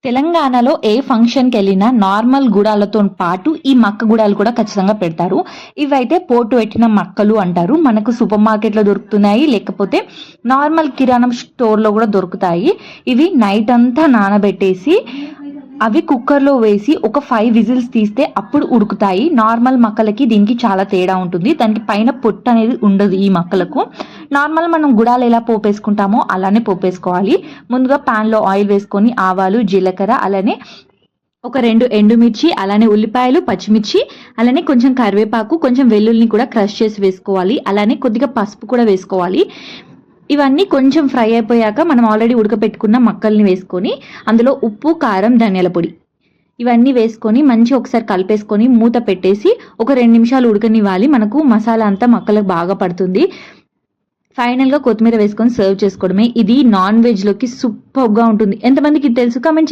తెలంగాణలో ఏ ఫంక్షన్‌కి వెళ్ళినా నార్మల్ గుడాలతో పాటు ఈ మక్క గుడాలు కూడా ఖచ్చితంగా పెడతారు. ఇవైతే పోటు పెట్టిన మక్కలు అంటారు. మనకు సూపర్ మార్కెట్‌లో దొరుకుతున్నాయి. లేకపోతే నార్మల్ కిరాణం స్టోర్‌లో కూడా దొరుకుతాయి. ఇవి నైట్ అంతా నానబెట్టేసి అవి కుక్కర్‌లో వేసి ఒక 5 విజిల్స్ తీస్తే అప్పుడు ఉడుకుతాయి. నార్మల్ మక్కలకి దీనికి చాలా తేడా ఉంటుంది. దానికి పైన పొట్టు అనేది ఉండదు ఈ మక్కలకు. నార్మల్ మనం గుడాలు ఎలా పోపేసుకుంటామో అలానే పోపేసుకోవాలి. ముందుగా ప్యాన్‌లో ఆయిల్ వేసుకొని ఆవాలు, జీలకర్ర అలానే ఒక 2 ఎండుమిర్చి, అలానే ఉల్లిపాయలు, పచ్చిమిర్చి, అలానే కొంచెం కరివేపాకు, కొంచెం వెల్లుల్లిని కూడా క్రష్ చేసి వేసుకోవాలి. అలానే కొద్దిగా పసుపు కూడా వేసుకోవాలి. ఇవన్నీ కొంచెం ఫ్రై అయిపోయాక మనం ఆల్రెడీ ఉడకపెట్టుకున్న మక్కల్ని వేసుకొని అందులో ఉప్పు, కారం, ధనియాల పొడి ఇవన్నీ వేసుకొని మంచిగా ఒకసారి కలిపేసుకొని మూత పెట్టేసి ఒక 2 నిమిషాలు ఉడకనివ్వాలి. మనకు మసాలా అంతా మక్కలకు బాగా పడుతుంది. ఫైనల్‌గా కొత్తిమీర వేసుకొని సర్వ్ చేసుకోవడమే. ఇది నాన్ వెజ్‌లోకి సూపర్‌గా ఉంటుంది. ఎంతమందికి తెలుసు కామెంట్